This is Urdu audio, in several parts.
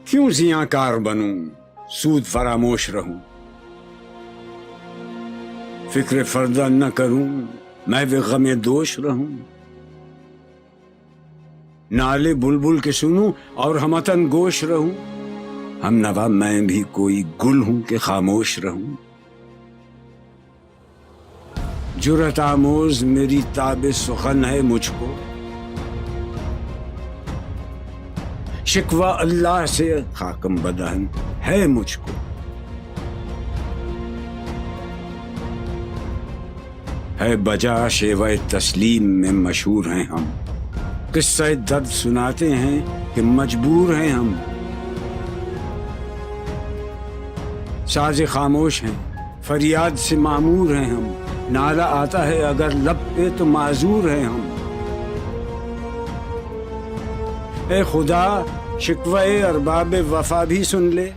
کیوں زیاں کار بنوں، سود فراموش رہوں، فکر فردہ نہ کروں، میں بھی غم دوش رہوں، نالے بلبل کے سنوں اور ہمتن گوش رہوں، ہم نوا میں بھی کوئی گل ہوں کہ خاموش رہوں، جرأت آموز میری تاب سخن ہے مجھ کو، شکوہ اللہ سے خاکم بدہن ہے مجھ کو، ہے بجا شیوہ تسلیم میں مشہور ہیں ہم، قصہ درد سناتے ہیں کہ مجبور ہیں ہم، ساز خاموش ہیں فریاد سے معمور ہیں ہم، نعرہ آتا ہے اگر لب پہ تو معذور ہیں ہم، اے خدا شکوہ ارباب وفا بھی سن لے،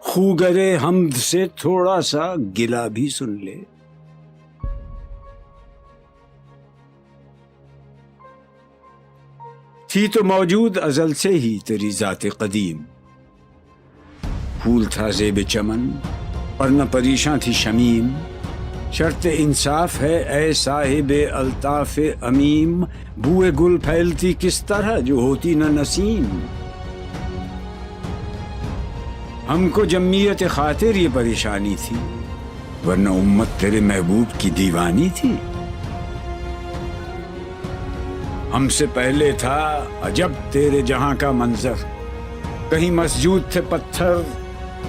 خوگرے حمد سے تھوڑا سا گلہ بھی سن لے، تھی تو موجود ازل سے ہی تیری ذات قدیم، پھول تھا زیب چمن اور نہ پریشاں تھی شمیم، شرط انصاف ہے اے صاحب الطاف امیم، بوئے گل پھیلتی کس طرح جو ہوتی نہ نسیم، ہم کو جمعیت خاطر یہ پریشانی تھی ورنہ امت تیرے محبوب کی دیوانی تھی، ہم سے پہلے تھا عجب تیرے جہاں کا منظر، کہیں مسجود تھے پتھر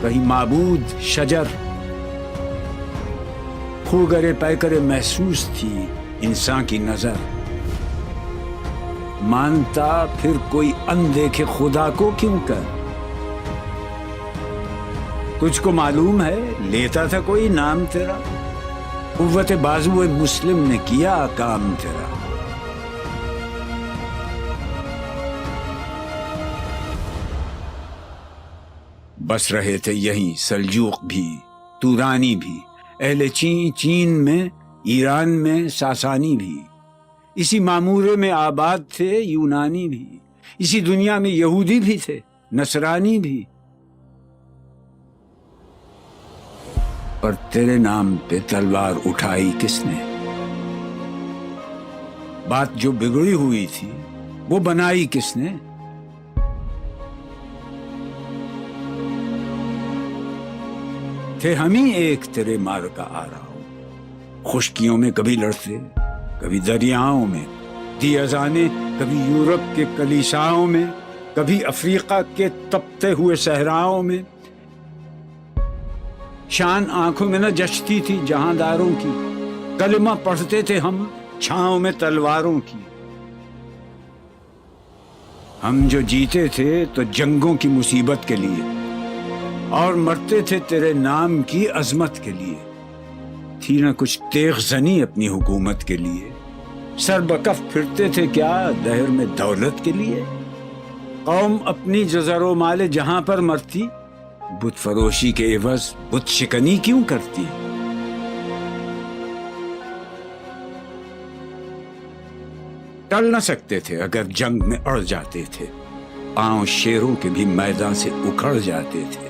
کہیں معبود شجر، خوگرے پیکرے محسوس تھی انسان کی نظر، مانتا پھر کوئی اندیکھے خدا کو کیوں کر، تجھ کو معلوم ہے لیتا تھا کوئی نام تیرا، قوت بازو مسلم نے کیا کام تیرا، بس رہے تھے یہیں سلجوق بھی تورانی بھی، اہل چین میں ایران میں ساسانی بھی، اسی معمورے میں آباد تھے یونانی بھی، اسی دنیا میں یہودی بھی تھے نصرانی بھی، پر تیرے نام پہ تلوار اٹھائی کس نے، بات جو بگڑی ہوئی تھی وہ بنائی کس نے، تھے ہم ہی ایک تیرے مار کا آ رہا ہو، خشکیوں میں کبھی لڑتے کبھی دریاؤں میں، دی اذانیں کبھی یورپ کے کلیساؤں میں، کبھی افریقہ کے تپتے ہوئے صحراؤں میں، شان آنکھوں میں نہ جچتی تھی جہانداروں کی، کلمہ پڑھتے تھے ہم چھاؤں میں تلواروں کی، ہم جو جیتے تھے تو جنگوں کی مصیبت کے لیے اور مرتے تھے تیرے نام کی عظمت کے لیے، تھی نہ کچھ تیغ زنی اپنی حکومت کے لیے، سر بکف پھرتے تھے کیا دہر میں دولت کے لیے، قوم اپنی جزر و مال جہاں پر مرتی، بت فروشی کے عوض بت شکنی کیوں کرتی، ٹل نہ سکتے تھے اگر جنگ میں اڑ جاتے تھے، پاؤں شیروں کے بھی میدان سے اکھڑ جاتے تھے،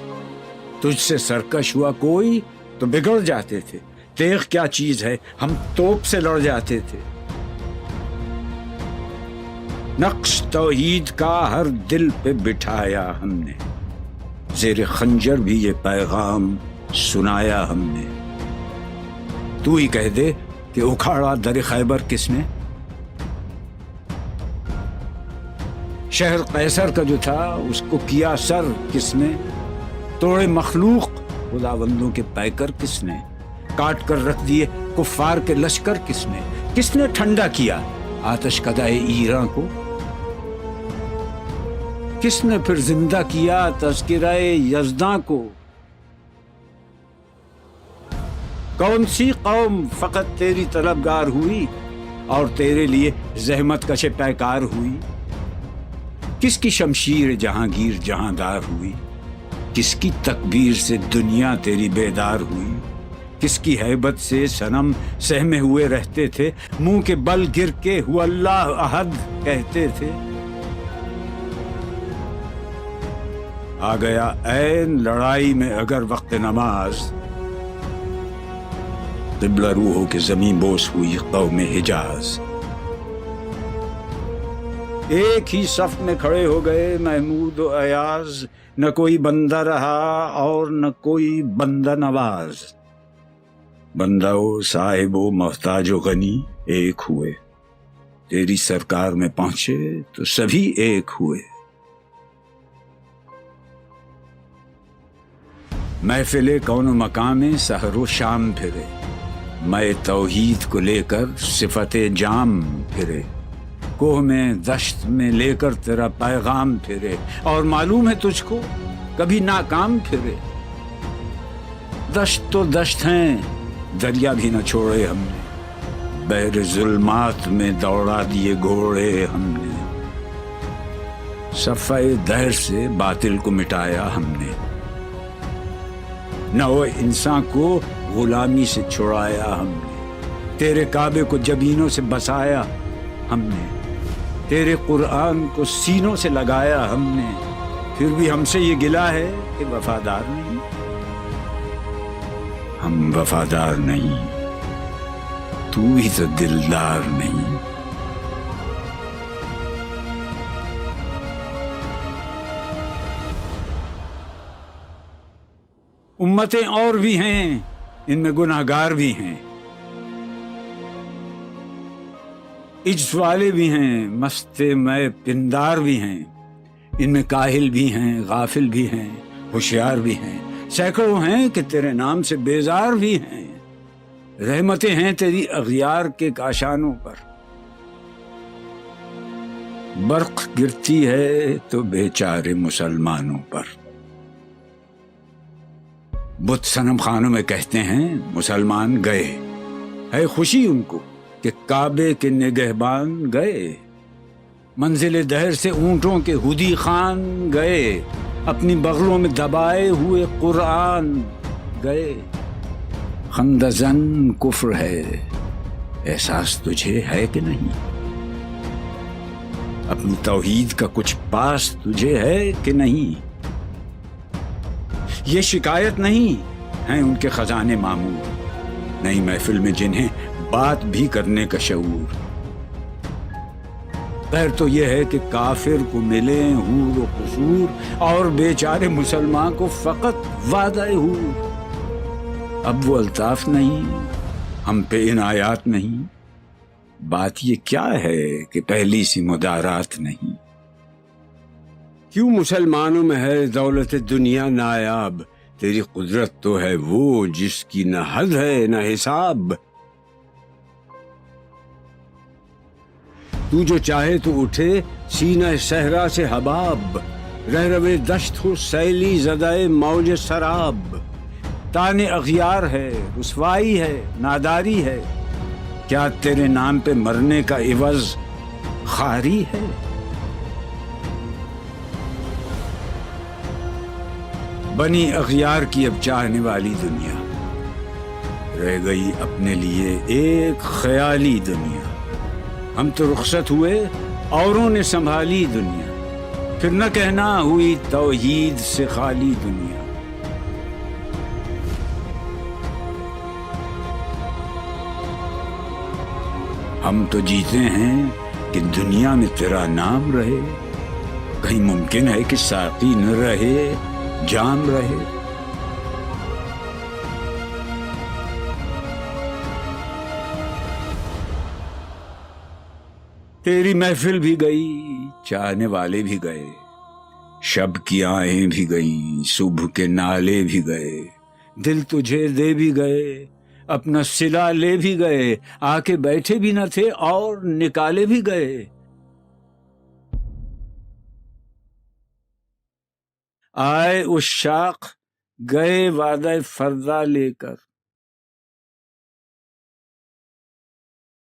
تجھ سے سرکش ہوا کوئی تو بگڑ جاتے تھے، تیغ کیا چیز ہے ہم توپ سے لڑ جاتے تھے، نقش توحید کا ہر دل پہ بٹھایا ہم نے، زیر خنجر بھی یہ پیغام سنایا ہم نے، تو ہی کہہ دے کہ اکھاڑا در خیبر کس نے، شہر قیصر کا جو تھا اس کو کیا سر کس نے، توڑے مخلوق خداوندوں کے پیکر کس نے، کاٹ کر رکھ دیے کفار کے لشکر کس نے ٹھنڈا کیا آتش کدائے ایراں کو، کس نے پھر زندہ کیا تذکرہ یزداں کو، کون سی قوم فقط تیری طلبگار ہوئی اور تیرے لیے زحمت کش پیکار ہوئی، کس کی شمشیر جہانگیر جہاندار ہوئی، کس کی تکبیر سے دنیا تیری بیدار ہوئی، کس کی ہیبت سے صنم سہمے ہوئے رہتے تھے، منہ کے بل گر کے ہو اللہ احد کہتے تھے، آ گیا عین لڑائی میں اگر وقت نماز، قبلہ روح ہو کے زمین بوس ہوئی قوم حجاز۔ ایک ہی صف میں کھڑے ہو گئے محمود و ایاز، نہ کوئی بندہ رہا اور نہ کوئی بندہ نواز۔ بندہ و صاحب و محتاج و غنی ایک ہوئے، تیری سرکار میں پہنچے تو سبھی ایک ہوئے۔ محفل کون و مقام سحر و شام پھرے، میں توحید کو لے کر صفت جام پھرے، کوہ میں دشت میں لے کر تیرا پیغام پھرے، اور معلوم ہے تجھ کو کبھی ناکام پھرے۔ دشت تو دشت ہیں، دریا بھی نہ چھوڑے ہم نے، بحر ظلمات میں دوڑا دیے گھوڑے ہم نے، صفحہ دہر سے باطل کو مٹایا ہم نے، نہ وہ انسان کو غلامی سے چھڑایا ہم نے، تیرے کعبے کو جبینوں سے بسایا ہم نے، تیرے قرآن کو سینوں سے لگایا ہم نے، پھر بھی ہم سے یہ گلہ ہے کہ وفادار نہیں، ہم وفادار نہیں، تو ہی تو دلدار نہیں۔ امتیں اور بھی ہیں، ان میں گناہگار بھی ہیں، عجز والے بھی ہیں، مست میں پندار بھی ہیں، ان میں کاہل بھی ہیں، غافل بھی ہیں، ہوشیار بھی ہیں، سینکڑوں ہیں کہ تیرے نام سے بیزار بھی ہیں، رحمتیں ہیں تیری اغیار کے کاشانوں پر، برق گرتی ہے تو بیچارے مسلمانوں پر۔ بت صنم خانوں میں کہتے ہیں مسلمان گئے، ہے خوشی ان کو کہ کعبے کے نگہبان گئے، منزل دہر سے اونٹوں کے ہدی خان گئے، اپنی بغلوں میں دبائے ہوئے قرآن گئے۔ خندزن کفر ہے، احساس تجھے ہے کہ نہیں؟ اپنی توحید کا کچھ پاس تجھے ہے کہ نہیں؟ یہ شکایت نہیں ہیں ان کے خزانے معمور، نئی محفل میں جنہیں بات بھی کرنے کا شعور۔ خیر تو یہ ہے کہ کافر کو ملے حور و قصور، اور بیچارے مسلمان کو فقط وعدہ حور۔ اب وہ الطاف نہیں، ہم پہ عنایات نہیں، بات یہ کیا ہے کہ پہلی سی مدارات نہیں؟ کیوں مسلمانوں میں ہے دولت دنیا نایاب، تیری قدرت تو ہے وہ جس کی نہ حد ہے نہ حساب۔ تو جو چاہے تو اٹھے سینہ صحرا سے حباب، رہ روے دشت ہو سیلی زدائے موج سراب۔ تان اغیار ہے، رسوائی ہے، ناداری ہے، کیا تیرے نام پہ مرنے کا عوض خاری ہے؟ بنی اغیار کی اب چاہنے والی دنیا، رہ گئی اپنے لیے ایک خیالی دنیا۔ ہم تو رخصت ہوئے، اوروں نے سنبھالی دنیا، پھر نہ کہنا ہوئی توحید سے خالی دنیا۔ ہم تو جیتے ہیں کہ دنیا میں تیرا نام رہے، کہیں ممکن ہے کہ ساقی نہ رہے جام رہے۔ تیری محفل بھی گئی، چاہنے والے بھی گئے، شب کی آہیں بھی گئیں، صبح کے نالے بھی گئے، دل تجھے دے بھی گئے، اپنا صلہ لے بھی گئے، آ کے بیٹھے بھی نہ تھے اور نکالے بھی گئے۔ آئے عشاق گئے وعدہ فردا لے کر،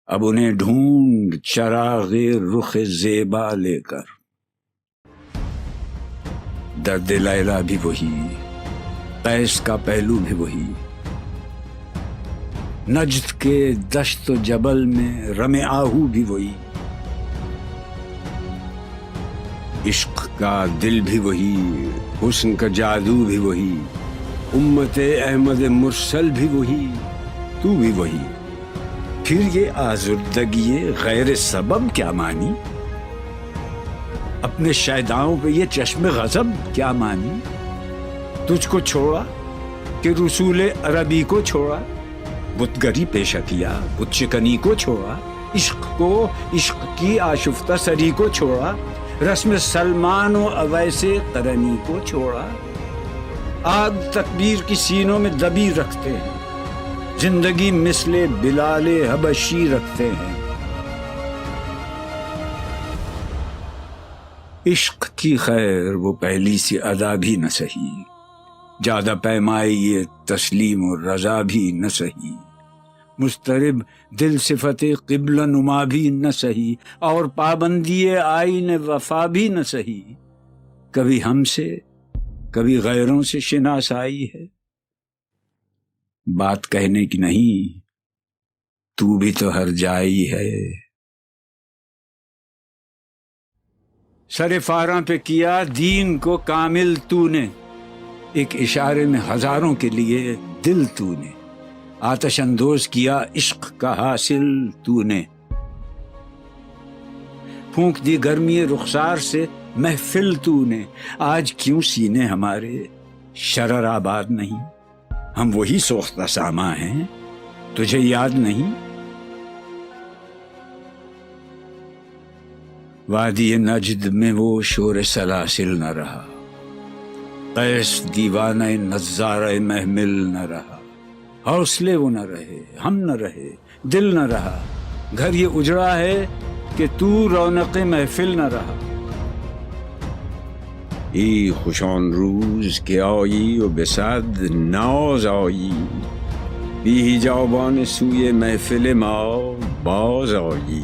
اب انہیں ڈھونڈ چراغ رخ زیبا لے کر۔ درد لیلا بھی وہی، قیس کا پہلو بھی وہی، نجد کے دشت و جبل میں رم آہو بھی وہی، عشق کا دل بھی وہی، حسن کا جادو بھی وہی، امت احمد مرسل بھی وہی، تو بھی وہی، پھر یہ آزردگی غیر سبب کیا مانی؟ اپنے شیداؤں پہ یہ چشم غضب کیا مانی؟ تجھ کو چھوڑا کہ رسول عربی کو چھوڑا، بت گری پیشہ کیا، بت شکنی کو چھوڑا، عشق کو، عشق کی آشفتہ سری کو چھوڑا، رسم سلمان و اویس قرنی کو چھوڑا، آگ تکبیر کی سینوں میں دبی رکھتے ہیں، زندگی مثل بلال حبشی رکھتے ہیں۔ عشق کی خیر وہ پہلی سی ادا بھی نہ سہی، زیادہ پیمائی یہ تسلیم و رضا بھی نہ سہی، مضطرب دل صفت قبلہ نما بھی نہ سہی، اور پابندی آئین وفا بھی نہ سہی، کبھی ہم سے کبھی غیروں سے شناسائی ہے، بات کہنے کی نہیں، تو بھی تو ہر جائی ہے۔ سر فاراں پہ کیا دین کو کامل تو نے، ایک اشارے میں ہزاروں کے لیے دل تو نے، آتش اندوز کیا عشق کا حاصل تو نے، پھونک دی گرمی رخسار سے محفل تو نے، آج کیوں سینے ہمارے شرر آباد نہیں؟ ہم وہی سوختہ ساما ہیں، تجھے یاد نہیں؟ وادی نجد میں وہ شور سلاسل نہ رہا، قیس دیوانہ نظارہ محمل نہ رہا، حوصلے وہ نہ رہے، ہم نہ رہے، دل نہ رہا، گھر یہ اجڑا ہے کہ تو رونق محفل نہ رہا۔ ای خوشان روز کہ آئی و بصد ناز آئی، بی حجابان سوی محفل ما باز آئی،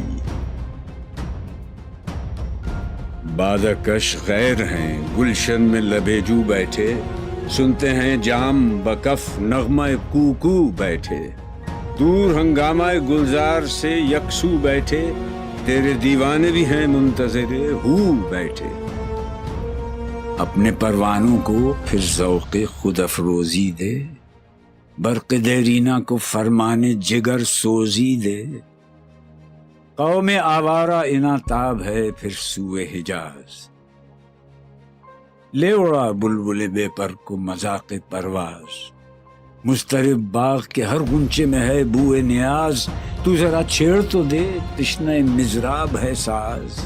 بادہ کش غیر ہیں گلشن میں لبیجو بیٹھے، سنتے ہیں جام بکف نغمہ کوکو بیٹھے، دور ہنگامہ گلزار سے یکسو بیٹھے، تیرے دیوانے بھی ہیں منتظر ہو بیٹھے، اپنے پروانوں کو پھر ذوق خود افروزی دے، برق دیرینہ کو فرمان جگر سوزی دے، قوم آوارہ اناتاب ہے پھر سوئے حجاز، لے اڑا بلبل بے پر کو مذاق پرواز، مضطرب باغ کے ہر غنچے میں ہے بوئے نیاز، تو ذرا چھیڑ تو دے تشنہ مضراب ہے ساز،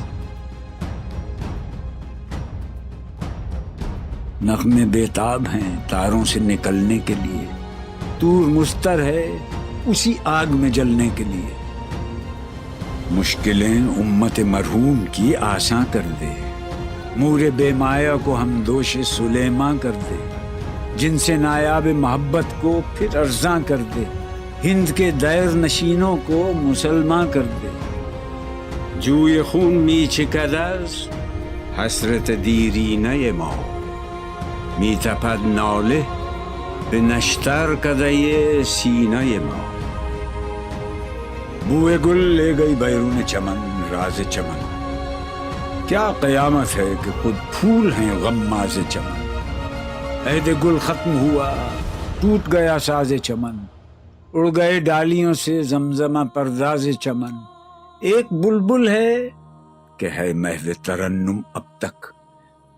نغمے بیتاب ہیں تاروں سے نکلنے کے لیے، طور مستر ہے اسی آگ میں جلنے کے لیے، مشکلیں امت مرحوم کی آساں کر دے، مور بے مایا کو ہم دوش سلیماں کر دے، جن سے نایاب محبت کو پھر ارزاں کر دے، ہند کے دیر نشینوں کو مسلماں کر دے، جوئے خون می چکدز حسرت دیری نئے ماں، می تپد نالے به نشتر کدے سینہ ماں، بوئے گل لے گئی بیرون چمن راز چمن، کیا قیامت ہے کہ خود پھول ہیں غماز چمن، عہد گل ختم ہوا ٹوٹ گیا ساز چمن، اڑ گئے ڈالیوں سے زمزمہ پرداز چمن، ایک بلبل ہے کہ ہے محو ترنم اب تک،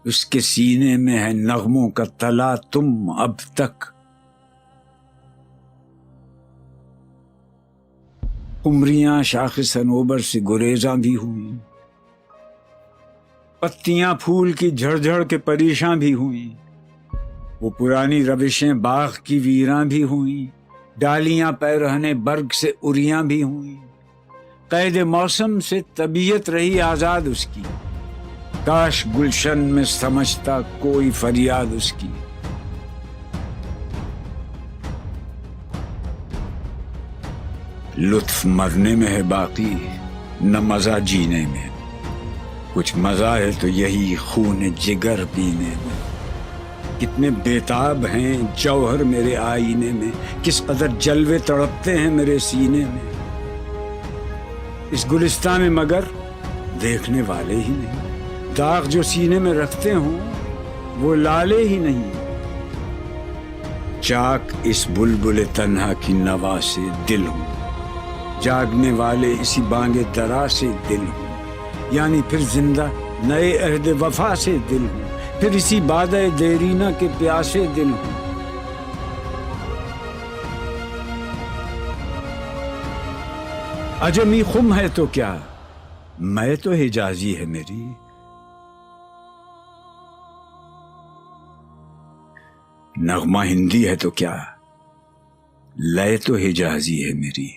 اس کے سینے میں ہے نغموں کا تلا تم اب تک، عمریاں شاخ صنوبر سے گریزاں بھی ہوئیں، پتیاں پھول کی جھڑ جھڑ کے پریشاں بھی ہوئیں، وہ پرانی روشیں باغ کی ویراں بھی ہوئیں، ڈالیاں پیرہنے برگ سے اریاں بھی ہوئیں، قید موسم سے طبیعت رہی آزاد اس کی، کاش گلشن میں سمجھتا کوئی فریاد اس کی، لطف مرنے میں ہے باقی نہ مزہ جینے میں، کچھ مزہ ہے تو یہی خون جگر پینے میں، کتنے بیتاب ہیں جوہر میرے آئینے میں، کس قدر جلوے تڑپتے ہیں میرے سینے میں، اس گلستان میں مگر دیکھنے والے ہی نہیں، داغ جو سینے میں رکھتے ہوں وہ لالے ہی نہیں، چاک اس بلبل تنہا کی نوا سے دل ہوں، جاگنے والے اسی بانگ درا سے دل ہوں، یعنی پھر زندہ نئے عہد وفا سے دل ہوں، پھر اسی بادۂ دیرینہ کے پیاسے دل ہوں۔ عجمی خم ہے تو کیا، میں تو حجازی ہے میری، نغمہ ہندی ہے تو کیا، لے تو حجازی ہے میری۔